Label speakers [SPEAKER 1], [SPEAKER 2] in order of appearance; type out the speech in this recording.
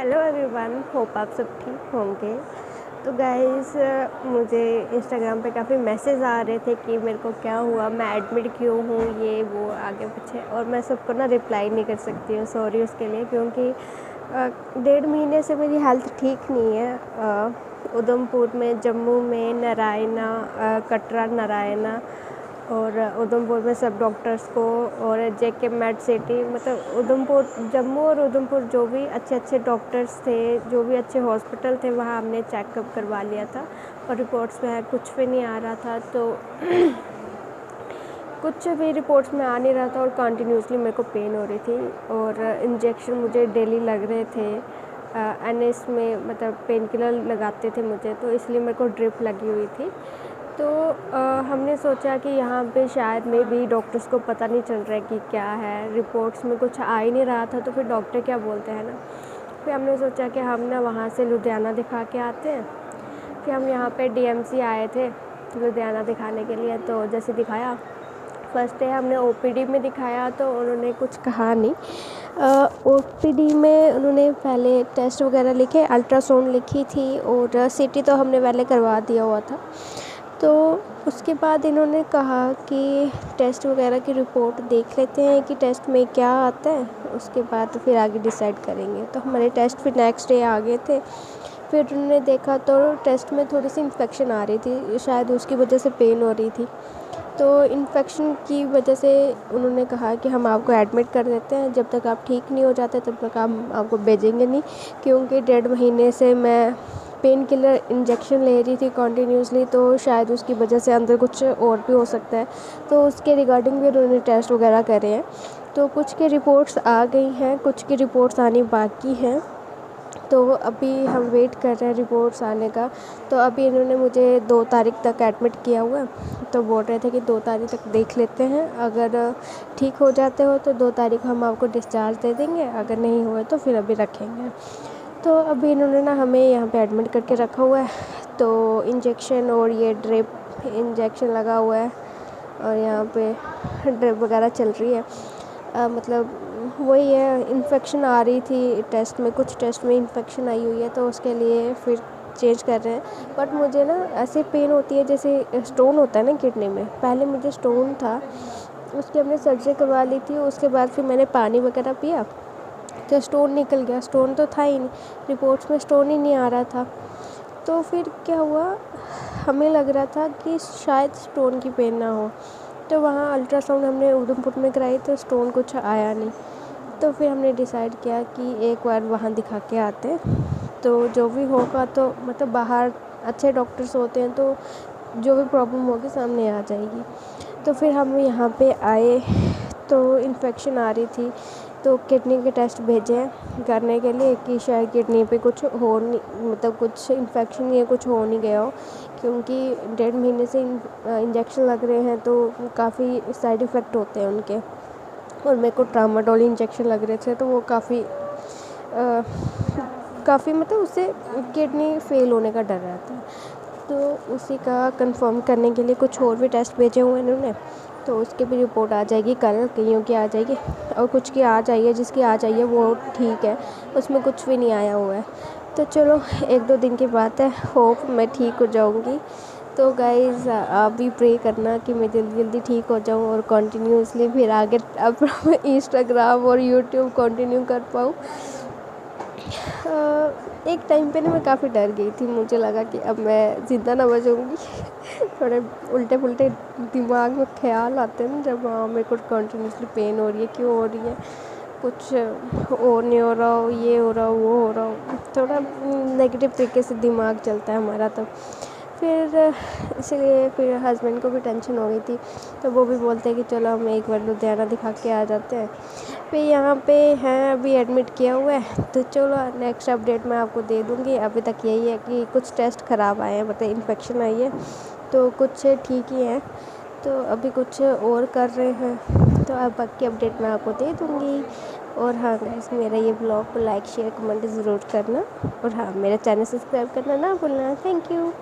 [SPEAKER 1] Hello everyone, hope आप सब ठीक होंगे। तो गाइस, मुझे इंस्टाग्राम पे काफ़ी मैसेज आ रहे थे कि मेरे को क्या हुआ, मैं एडमिट क्यों हूँ, ये वो आगे पीछे। और मैं सबको ना रिप्लाई नहीं कर सकती हूँ, सॉरी उसके लिए, क्योंकि 1.5 महीने से मेरी हेल्थ ठीक नहीं है। उधमपुर में, जम्मू में, नारायणा, कटरा, नारायणा और उधमपुर में सब डॉक्टर्स को, और जेके मेड सिटी, मतलब उधमपुर, जम्मू और उधमपुर जो भी अच्छे अच्छे डॉक्टर्स थे, जो भी अच्छे हॉस्पिटल थे, वहाँ हमने चेकअप करवा लिया था और रिपोर्ट्स में कुछ भी नहीं आ रहा था। तो कुछ भी रिपोर्ट्स में आ नहीं रहा था और कंटिन्यूसली मेरे को पेन हो रही थी और इंजेक्शन मुझे डेली लग रहे थे। एनएस में मतलब पेन किलर लगाते थे मुझे, तो इसलिए मेरे को ड्रिप लगी हुई थी। तो हमने सोचा कि यहाँ पे शायद में भी डॉक्टर्स को पता नहीं चल रहा है कि क्या है, रिपोर्ट्स में कुछ आ ही नहीं रहा था, तो फिर डॉक्टर क्या बोलते हैं ना। फिर हमने सोचा कि हम ना वहाँ से लुधियाना दिखा के आते हैं। फिर हम यहाँ पे डीएमसी आए थे लुधियाना दिखाने के लिए। तो जैसे दिखाया, फर्स्ट डे हमने ओपीडी में दिखाया तो उन्होंने कुछ कहा नहीं। ओपीडी में उन्होंने पहले टेस्ट वगैरह लिखे, अल्ट्रासाउंड लिखी थी और सीटी तो हमने पहले करवा दिया हुआ था। तो उसके बाद इन्होंने कहा कि टेस्ट वगैरह की रिपोर्ट देख लेते हैं कि टेस्ट में क्या आता है, उसके बाद फिर आगे डिसाइड करेंगे। तो हमारे टेस्ट फिर नेक्स्ट डे आ गए थे। फिर उन्होंने देखा तो टेस्ट में थोड़ी सी इन्फेक्शन आ रही थी, शायद उसकी वजह से पेन हो रही थी। तो इन्फेक्शन की वजह से उन्होंने कहा कि हम आपको एडमिट कर देते हैं, जब तक आप ठीक नहीं हो जाते तब तक हम आपको भेजेंगे नहीं, क्योंकि 1.5 महीने से मैं पेन किलर इंजेक्शन ले रही थी कंटिन्यूसली, तो शायद उसकी वजह से अंदर कुछ और भी हो सकता है। तो उसके रिगार्डिंग भी उन्होंने टेस्ट वगैरह करे हैं। तो कुछ की रिपोर्ट्स आ गई हैं, कुछ की रिपोर्ट्स आनी बाकी हैं। तो अभी हम वेट कर रहे हैं रिपोर्ट्स आने का। तो अभी इन्होंने मुझे 2 तारीख तक एडमिट किया हुआ है। तो बोल रहे थे कि 2 तारीख तक देख लेते हैं, अगर ठीक हो जाते हो तो 2 तारीख हम आपको डिस्चार्ज दे देंगे, अगर नहीं हुए तो फिर अभी रखेंगे। तो अभी इन्होंने ना हमें यहाँ पे एडमिट करके रखा हुआ है। तो इंजेक्शन और ये ड्रिप इंजेक्शन लगा हुआ है और यहाँ पे ड्रिप वगैरह चल रही है। मतलब वही है, इन्फेक्शन आ रही थी टेस्ट में, कुछ टेस्ट में इन्फेक्शन आई हुई है, तो उसके लिए फिर चेंज कर रहे हैं। बट मुझे ना ऐसे पेन होती है जैसे स्टोन होता है ना किडनी में। पहले मुझे स्टोन था, उसकी हमने सर्जरी करवा ली थी। उसके बाद फिर मैंने पानी वगैरह पिया तो स्टोन निकल गया। स्टोन तो था ही नहीं, रिपोर्ट्स में स्टोन ही नहीं आ रहा था। तो फिर क्या हुआ, हमें लग रहा था कि शायद स्टोन की पेन ना हो। तो वहाँ अल्ट्रासाउंड हमने उधमपुर में कराई तो स्टोन कुछ आया नहीं। तो फिर हमने डिसाइड किया कि एक बार वहाँ दिखा के आते हैं, तो जो भी होगा तो मतलब बाहर अच्छे डॉक्टर्स होते हैं, तो जो भी प्रॉब्लम होगी सामने आ जाएगी। तो फिर हम यहाँ पे आए तो इन्फेक्शन आ रही थी, तो किडनी के टेस्ट भेजे हैं करने के लिए कि शायद किडनी पे कुछ हो नहीं, मतलब कुछ इन्फेक्शन या कुछ हो नहीं गया हो, क्योंकि 1.5 महीने से इंजेक्शन लग रहे हैं तो काफ़ी साइड इफ़ेक्ट होते हैं उनके। और मेरे को ट्रामाडोल इंजेक्शन लग रहे थे, तो वो काफ़ी मतलब उससे किडनी फेल होने का डर रहता है। तो उसी का कंफर्म करने के लिए कुछ और भी टेस्ट भेजे हुए हैं इन्होंने। तो उसकी भी रिपोर्ट आ जाएगी कल, कईयों की आ जाएगी और कुछ की आ जाइए, जिसकी आ जाइए वो ठीक है, उसमें कुछ भी नहीं आया हुआ है। तो चलो 1-2 दिन की बात है, होप मैं ठीक हो जाऊँगी। तो गाइज़, आप भी प्रे करना कि मैं जल्दी जल्दी ठीक हो जाऊँ और कंटिन्यूसली फिर आगे अब इंस्टाग्राम और यूट्यूब कंटिन्यू कर पाऊँ। एक टाइम पे ना मैं काफ़ी डर गई थी, मुझे लगा कि अब मैं ज़िंदा ना बचूँगी। थोड़े उल्टे पुल्टे दिमाग में ख्याल आते हैं ना, जब मेरे को कंटिन्यूसली पेन हो रही है, क्यों हो रही है, कुछ और नहीं हो रहा हो, ये हो रहा हो, वो हो रहा हो, थोड़ा नेगेटिव तरीके से दिमाग चलता है हमारा। तो फिर इसलिए फिर हस्बैंड को भी टेंशन हो गई थी, तो वो भी बोलते हैं कि चलो हम एक बार लुधियाना दिखा के आ जाते हैं। फिर यहाँ पे हैं, अभी एडमिट किया हुआ है, तो चलो नेक्स्ट अपडेट मैं आपको दे दूँगी। अभी तक यही है कि कुछ टेस्ट ख़राब आए हैं, मतलब इन्फेक्शन आई है, तो कुछ ठीक ही है, तो अभी कुछ और कर रहे हैं। तो अब बाकी अपडेट मैं आपको दे दूँगी। और हाँ गाइस, मेरा ये ब्लॉग को लाइक शेयर कमेंट ज़रूर करना, और हाँ मेरा चैनल सब्सक्राइब करना ना भूलना। Thank you.